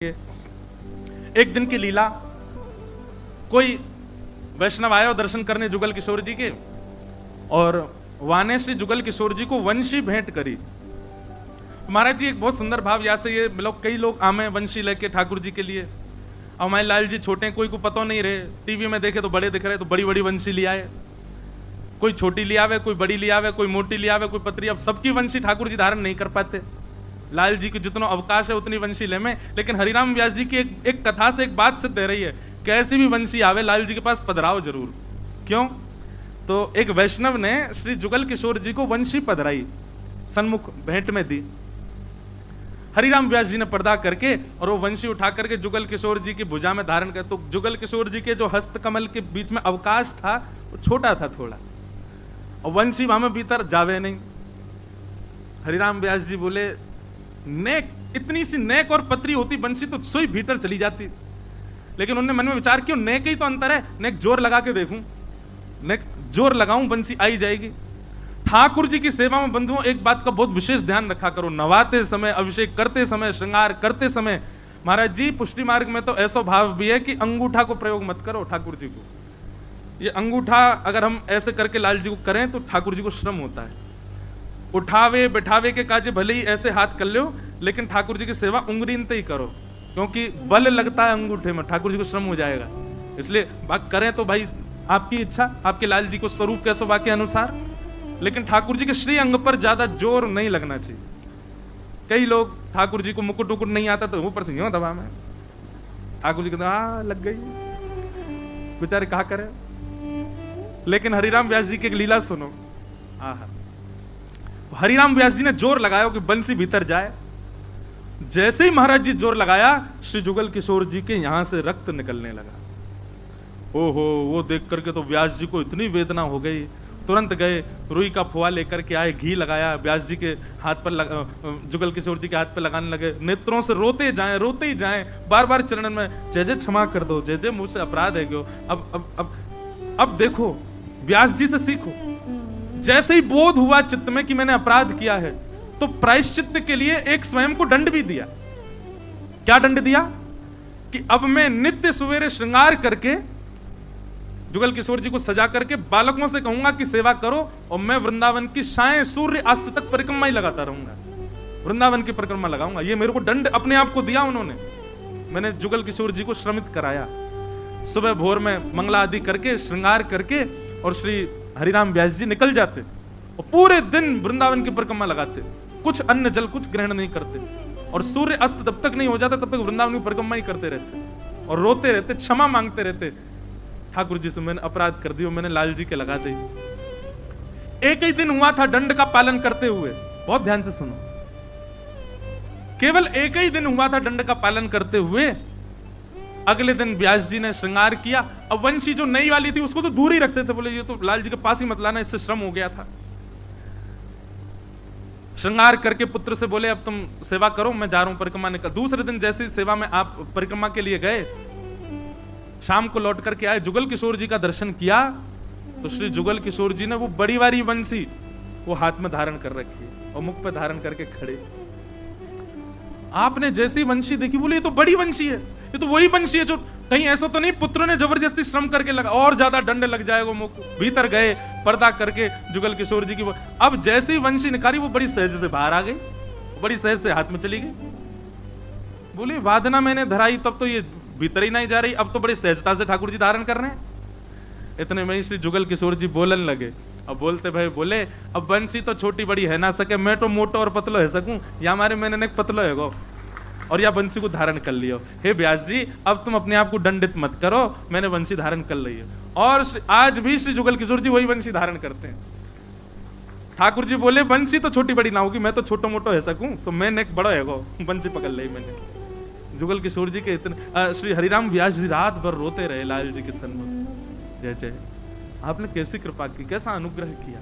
एक दिन की लीला, कोई वैष्णव आए और दर्शन करने जुगल किशोर जी के, और वाने श्री जुगल किशोर जी को वंशी भेंट करी। महाराज जी एक बहुत सुंदर भाव यहाँ से ये मतलब कई लोग आमे वंशी लेके ठाकुर जी के लिए, और हमारे लाल जी छोटे हैं, कोई को पता नहीं रहे, टीवी में देखे तो बड़े दिख रहे, तो बड़ी बड़ी वंशी ले आए, कोई छोटी ले आवे, कोई बड़ी ले आवे, कोई मोटी ले आवे, कोई पतरी। अब सबकी वंशी ठाकुर जी धारण नहीं कर पाते, लाल जी को जितना अवकाश है उतनी वंशी ले में। लेकिन हरिराम व्यास जी की एक कथा से एक बात सिद्ध दे रही है, कैसी भी वंशी आवे लाल जी के पास पधराओ जरूर। क्यों? तो एक वैष्णव ने श्री जुगल किशोर जी को वंशी पधराई, सन्मुख भेंट में दी। हरिराम व्यास जी ने पर्दा करके और वो वंशी उठा करके जुगल किशोर जी की भुजा में धारण कर, तो जुगल किशोर जी के जो हस्त कमल के बीच में अवकाश था वो छोटा था थोड़ा, और वंशी वहां में भीतर जावे नहीं। हरिराम व्यास जी बोले, नेक इतनी सी नेक और पतरी होती बंसी तो सोई भीतर चली जाती। लेकिन उन्होंने मन में विचार किया, नेक ही तो अंतर है, नेक जोर लगा के देखूं, नेक जोर लगाऊं बंसी आई जाएगी। ठाकुर जी की सेवा में बंधुओं एक बात का बहुत विशेष ध्यान रखा करो, नवाते समय, अभिषेक करते समय, श्रृंगार करते समय। महाराज जी पुष्टि मार्ग में तो ऐसा भाव भी है कि अंगूठा को प्रयोग मत करो ठाकुर जी को। ये अंगूठा अगर हम ऐसे करके लाल जी को करें तो ठाकुर जी को श्रम होता है। उठावे बैठावे के काजे भले ही ऐसे हाथ कर लो, लेकिन ठाकुर जी की सेवा उंगलीनते ही करो, क्योंकि बल लगता है अंगूठे में, ठाकुर जी को श्रम हो जाएगा। इसलिए बात करें तो भाई आपकी इच्छा, आपके लाल जी को स्वरूप के स्वभाव के अनुसार, लेकिन ठाकुर जी के श्री अंग पर ज्यादा जोर नहीं लगना चाहिए। कई लोग ठाकुर जी को मुकुट उकुट नहीं आता तो ऊपर से क्यों दबा में, ठाकुर जी कहते लग गई, बेचारे कहा करे। लेकिन हरिराम व्यास जी की एक लीला सुनो। हरिराम व्यास जी ने जोर लगाया कि बंसी भीतर जाए। जैसे ही महाराज जी जोर लगाया, श्री जुगल किशोर जी के यहां से रक्त निकलने लगा। ओहो, वो देख करके तो व्यास जी को इतनी वेदना हो गई, तुरंत गए, रुई का फुआ लेकर के आए, घी लगाया, व्यास जी के हाथ पर जुगल किशोर जी के हाथ पर लगाने लगे। नेत्रों से रोते ही जाएं, बार बार चरणन में जय जय क्षमा कर दो, जय जय मुझसे अपराध है क्यों। अब देखो, व्यास जी से सीखो। जैसे ही बोध हुआ चित्त में कि मैंने अपराध किया है, तो प्रायश्चित के लिए एक स्वयं को दंड भी दिया। क्या दंड दिया? कि अब मैं नित्य सवेरे श्रृंगार करके जुगल किशोर जी को सजा करके बालकों से कहूंगा कि सेवा करो, और मैं वृंदावन की साय सूर्य अस्त तक परिक्रमा ही लगाता रहूंगा, वृंदावन की परिक्रमा लगाऊंगा। ये मेरे को दंड अपने आप को दिया उन्होंने। मैंने जुगल किशोर जी को श्रमित कराया, सुबह भोर में मंगला आदि करके श्रृंगार करके, और श्री हरिराम व्यास जी निकल जाते और पूरे दिन वृंदावन की परिक्रमा लगाते, कुछ अन्न जल कुछ ग्रहण नहीं करते, और सूर्य अस्त तब तक नहीं हो जाता तब तक वृंदावन की परिक्रमा ही करते रहते, और रोते रहते, क्षमा मांगते रहते, ठाकुर जी से मैंने अपराध कर दिया, मैंने लाल जी के लगा दी। एक ही दिन हुआ था दंड का पालन करते हुए, बहुत ध्यान से सुनो, केवल एक ही दिन हुआ था दंड का पालन करते हुए। अगले दिन व्यास जी ने श्रृंगार किया। अब वंशी जो नई वाली थी उसको तो दूर ही रखते थे, बोले ये तो लाल जी के पास ही मत लाना, इससे श्रम हो गया था। श्रृंगार करके पुत्र से बोले अब तुम सेवा करो, मैं जा रहा हूं परिक्रमा निकल। दूसरे दिन जैसे ही सेवा में आप परिक्रमा के लिए गए, शाम को लौट करके आए, जुगल किशोर जी का दर्शन किया, तो श्री जुगल किशोर जी ने वो बड़ी वाली वंशी वो हाथ में धारण कर रखी है और मुख पे धारण करके खड़े। आपने जैसी वंशी देखी, बोले ये तो बड़ी वंशी है, ये तो वही वंशी है जो, कहीं ऐसा तो नहीं पुत्र ने जबरदस्ती श्रम करके लगा, और ज्यादा दंड लग जाएगा मुख। भीतर गए, पर्दा करके जुगल किशोर जी की वो, अब जैसी वंशी निकाली वो बड़ी सहज से बाहर आ गई, बड़ी सहज से हाथ में चली गई। बोले वादना मैंने धराई तब तो ये भीतर ही नहीं जा रही, अब तो बड़ी सहजता से ठाकुर जी धारण कर रहे हैं। इतने में श्री जुगल किशोर जी बोलन लगे। अब बोलते भाई बोले, अब बंसी तो छोटी बड़ी है ना सके, मैं तो मोटो और पतलो है सकूं, या हमारे मैंने एक पतलो है गो, और या बंसी को धारण कर लियो। हे व्यास जी, अब तुम अपने आप को दंडित मत करो, मैंने बंसी धारण कर ली है। और आज भी श्री जुगल किशोर जी वही बंसी धारण करते हैं। ठाकुर जी बोले बंसी तो छोटी बड़ी ना होगी, मैं तो छोटो मोटो है सकूं, तो मैंने एक बड़ा है गो, बंसी पकड़ ली मैंने। जुगल किशोर जी के इतने, श्री हरिराम व्यास जी रात भर रोते रहे लाल जी के सन्मुख। जय जय, आपने कैसी कृपा की, कैसा अनुग्रह किया।